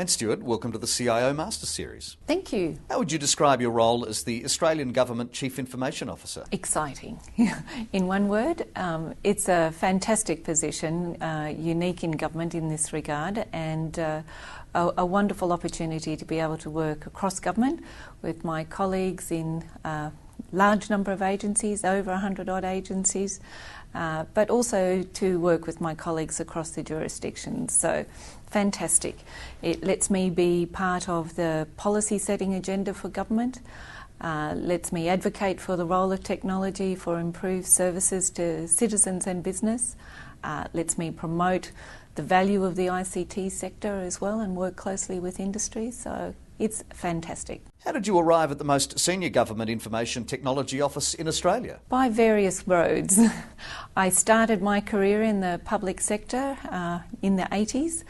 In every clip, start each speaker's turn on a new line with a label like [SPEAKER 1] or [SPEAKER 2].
[SPEAKER 1] Ann Steward, welcome to the CIO Master Series.
[SPEAKER 2] Thank you.
[SPEAKER 1] How would you describe your role as the Australian Government Chief Information Officer?
[SPEAKER 2] Exciting. In one word, it's a fantastic position, unique in government in this regard, and a wonderful opportunity to be able to work across government with my colleagues in a large number of agencies, over 100 odd agencies, but also to work with my colleagues across the jurisdictions. So fantastic. It lets me be part of the policy setting agenda for government, lets me advocate for the role of technology for improved services to citizens and business, lets me promote the value of the ICT sector as well and work closely with industry. So it's fantastic.
[SPEAKER 1] How did you arrive at the most senior government information technology office in Australia?
[SPEAKER 2] By various roads. I started my career in the public sector in the 80s.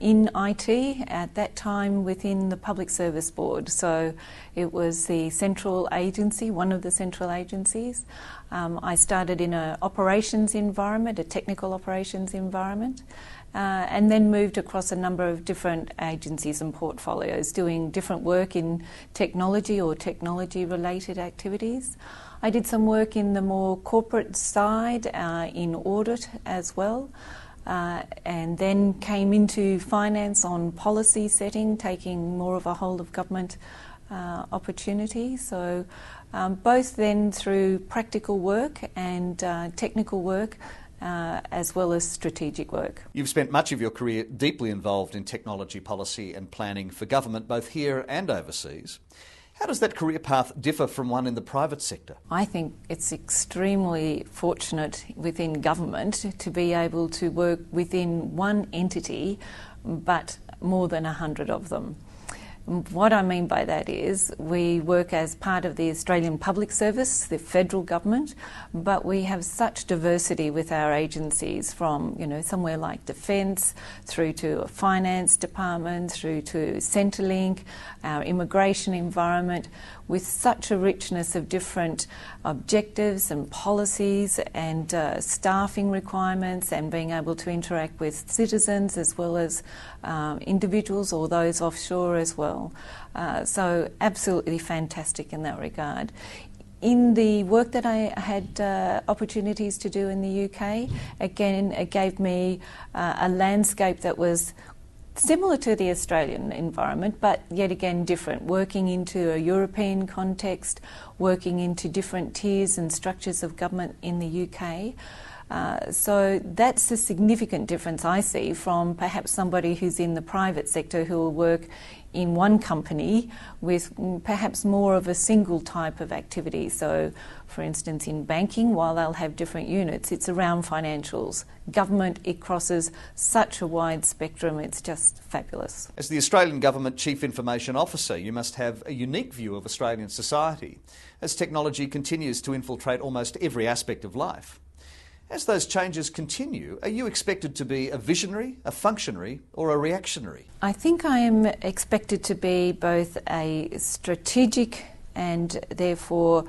[SPEAKER 2] In IT, at that time within the Public Service Board. So it was the central agency, one of the central agencies. I started in an operations environment, a technical operations environment, and then moved across a number of different agencies and portfolios, doing different work in technology or technology-related activities. I did some work in the more corporate side, in audit as well. And then came into finance on policy setting, taking more of a whole of government opportunity. So both then through practical work and technical work, as well as strategic work.
[SPEAKER 1] You've spent much of your career deeply involved in technology policy and planning for government, both here and overseas. How does that career path differ from one in the private sector?
[SPEAKER 2] I think it's extremely fortunate within government to be able to work within one entity, but more than 100 of them. What I mean by that is we work as part of the Australian Public Service, the federal government, but we have such diversity with our agencies from, somewhere like Defence through to a finance department, through to Centrelink, our immigration environment, with such a richness of different objectives and policies and staffing requirements and being able to interact with citizens as well as individuals or those offshore as well. So absolutely fantastic in that regard. In the work that I had opportunities to do in the UK, again, it gave me a landscape that was similar to the Australian environment, but yet again different, working into a European context, working into different tiers and structures of government in the UK. So that's a significant difference I see from perhaps somebody who's in the private sector who will work in one company with perhaps more of a single type of activity. So, for instance, in banking, while they'll have different units, it's around financials. Government, it crosses such a wide spectrum, it's just fabulous.
[SPEAKER 1] As the Australian Government Chief Information Officer, you must have a unique view of Australian society as technology continues to infiltrate almost every aspect of life. As those changes continue, are you expected to be a visionary, a functionary, or a reactionary?
[SPEAKER 2] I think I am expected to be both a strategic and therefore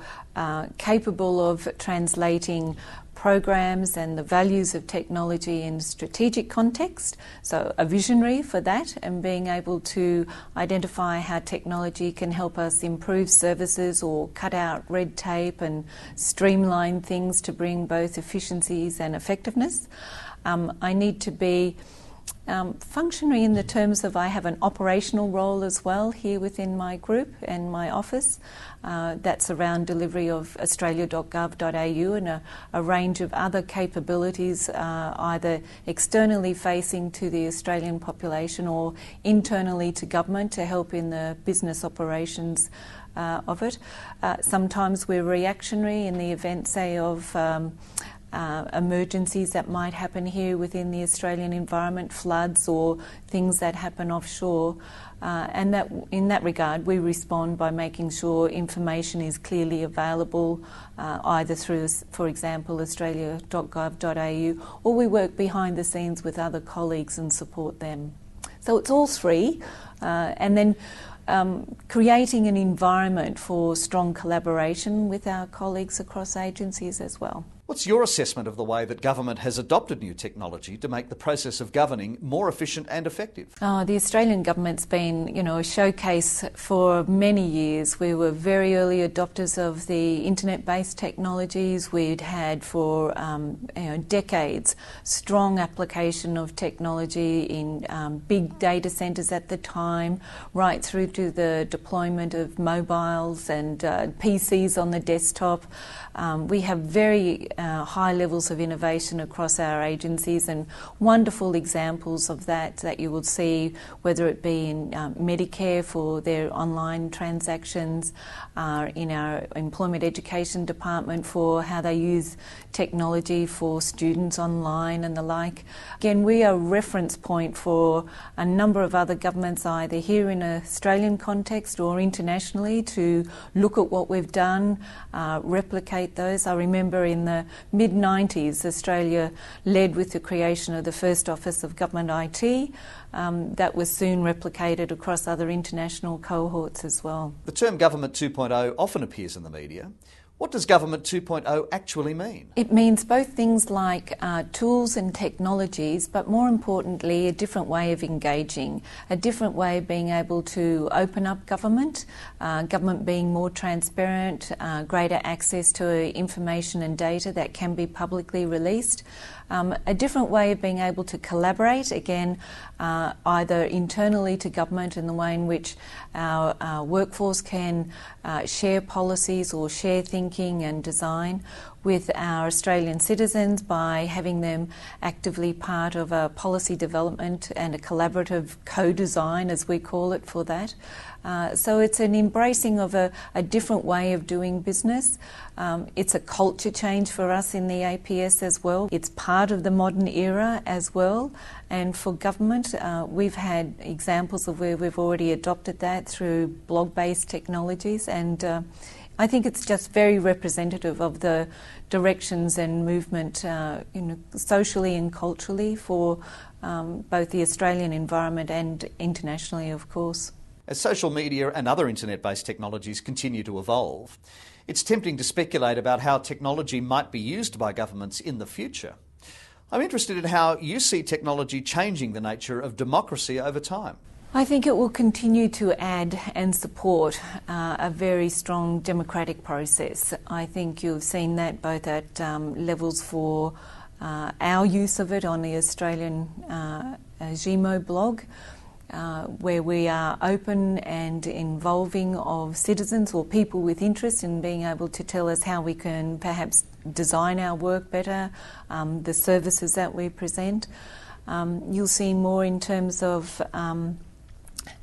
[SPEAKER 2] capable of translating programs and the values of technology in strategic context. So a visionary for that and being able to identify how technology can help us improve services or cut out red tape and streamline things to bring both efficiencies and effectiveness. I need to be functionary in the terms of I have an operational role as well here within my group and my office. That's around delivery of australia.gov.au and a range of other capabilities, either externally facing to the Australian population or internally to government to help in the business operations of it. Sometimes we're reactionary in the event, say, of emergencies that might happen here within the Australian environment, floods or things that happen offshore. And that, in that regard, we respond by making sure information is clearly available, either through, for example, australia.gov.au, or we work behind the scenes with other colleagues and support them. So it's all three. And then creating an environment for strong collaboration with our colleagues across agencies as well.
[SPEAKER 1] What's your assessment of the way that government has adopted new technology to make the process of governing more efficient and effective?
[SPEAKER 2] The Australian government's been, a showcase for many years. We were very early adopters of the internet-based technologies. We'd had for decades strong application of technology in big data centres at the time, right through to the deployment of mobiles and PCs on the desktop. We have very high levels of innovation across our agencies, and wonderful examples of that you will see, whether it be in Medicare for their online transactions, in our Employment Education Department for how they use technology for students online and the like. Again, we are a reference point for a number of other governments, either here in an Australian context or internationally, to look at what we've done, replicate those. I remember in the mid-90s, Australia led with the creation of the first Office of Government IT. That was soon replicated across other international cohorts as well.
[SPEAKER 1] The term Government 2.0 often appears in the media. What does Government 2.0 actually mean?
[SPEAKER 2] It means both things like tools and technologies, but more importantly, a different way of engaging, a different way of being able to open up government, government being more transparent, greater access to information and data that can be publicly released. A different way of being able to collaborate, again, either internally to government in the way in which our workforce can share policies or share thinking and design with our Australian citizens by having them actively part of a policy development and a collaborative co-design, as we call it, for that. So it's an embracing of a different way of doing business. It's a culture change for us in the APS as well. It's part of the modern era as well. And for government, we've had examples of where we've already adopted that through blog-based technologies, and I think it's just very representative of the directions and movement, socially and culturally for both the Australian environment and internationally, of course.
[SPEAKER 1] As social media and other internet-based technologies continue to evolve, it's tempting to speculate about how technology might be used by governments in the future. I'm interested in how you see technology changing the nature of democracy over time.
[SPEAKER 2] I think it will continue to add and support a very strong democratic process. I think you've seen that both at levels for our use of it on the Australian GMO blog, where we are open and involving of citizens or people with interest in being able to tell us how we can perhaps design our work better, the services that we present. You'll see more in terms of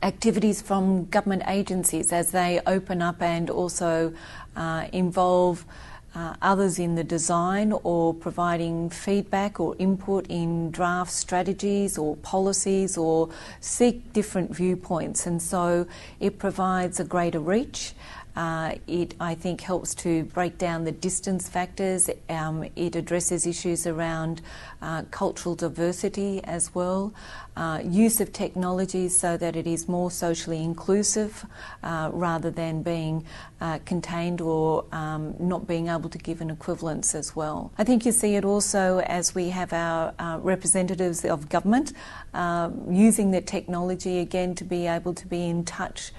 [SPEAKER 2] activities from government agencies as they open up and also involve others in the design or providing feedback or input in draft strategies or policies or seek different viewpoints. And so it provides a greater reach. It, I think, helps to break down the distance factors. It addresses issues around cultural diversity as well. Use of technology so that it is more socially inclusive rather than being contained or not being able to give an equivalence as well. I think you see it also as we have our representatives of government using the technology again to be able to be in touch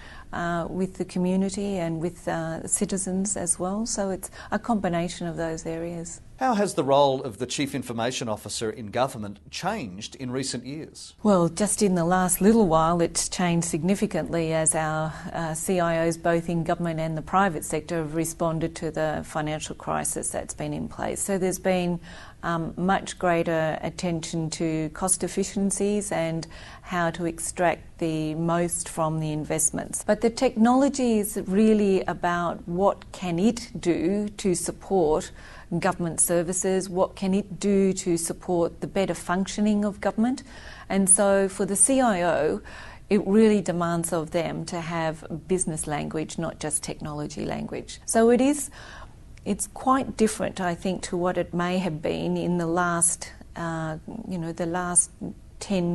[SPEAKER 2] with the community and with citizens as well. So it's a combination of those areas.
[SPEAKER 1] How has the role of the Chief Information Officer in government changed in recent years?
[SPEAKER 2] Well, just in the last little while it's changed significantly as our CIOs both in government and the private sector have responded to the financial crisis that's been in place. So there's been much greater attention to cost efficiencies and how to extract the most from the investments. But the technology is really about what can it do to support government services, what can it do to support the better functioning of government. And so for the CIO, it really demands of them to have business language, not just technology language. So it's quite different, I think, to what it may have been in the last 10,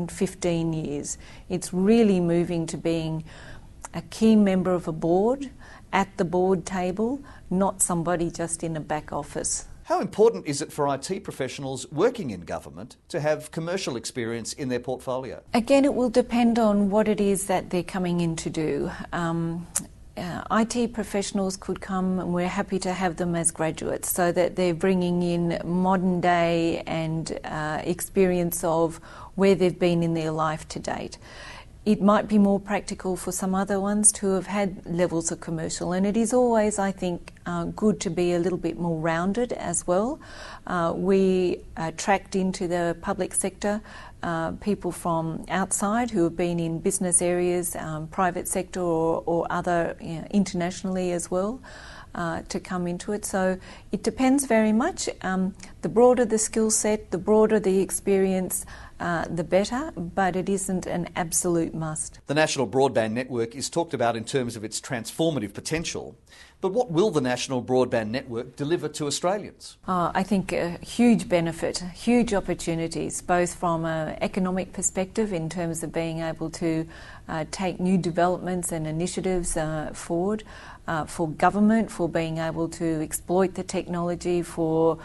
[SPEAKER 2] 15 years. It's really moving to being a key member of a board, at the board table, not somebody just in a back office.
[SPEAKER 1] How important is it for IT professionals working in government to have commercial experience in their portfolio?
[SPEAKER 2] Again, it will depend on what it is that they're coming in to do. IT professionals could come, and we're happy to have them as graduates, so that they're bringing in modern day and experience of where they've been in their life to date. It might be more practical for some other ones to have had levels of commercial, and it is always, I think, good to be a little bit more rounded as well. We attract into the public sector people from outside who have been in business areas, private sector or other, internationally as well. To come into it. So it depends very much. The broader the skill set, the broader the experience, the better, but it isn't an absolute must.
[SPEAKER 1] The National Broadband Network is talked about in terms of its transformative potential, but what will the National Broadband Network deliver to Australians?
[SPEAKER 2] I think a huge benefit, huge opportunities, both from an economic perspective in terms of being able to take new developments and initiatives forward, for government, for being able to exploit the technology for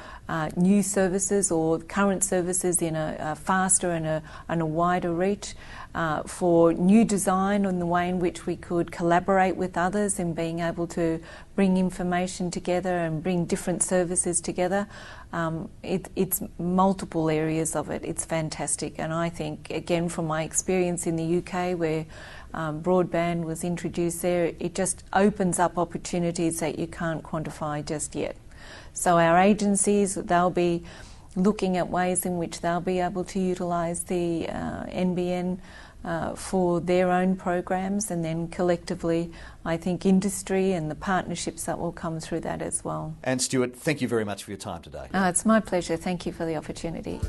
[SPEAKER 2] new services or current services in a faster and a wider reach, for new design on the way in which we could collaborate with others in being able to bring information together and bring different services together. It's multiple areas of it. It's fantastic, and I think, again, from my experience in the UK where broadband was introduced there, it just opens up opportunities that you can't quantify just yet. So our agencies, they'll be looking at ways in which they'll be able to utilise the NBN for their own programs, and then collectively I think industry and the partnerships that will come through that as well.
[SPEAKER 1] Ann Steward, thank you very much for your time today.
[SPEAKER 2] It's my pleasure. Thank you for the opportunity.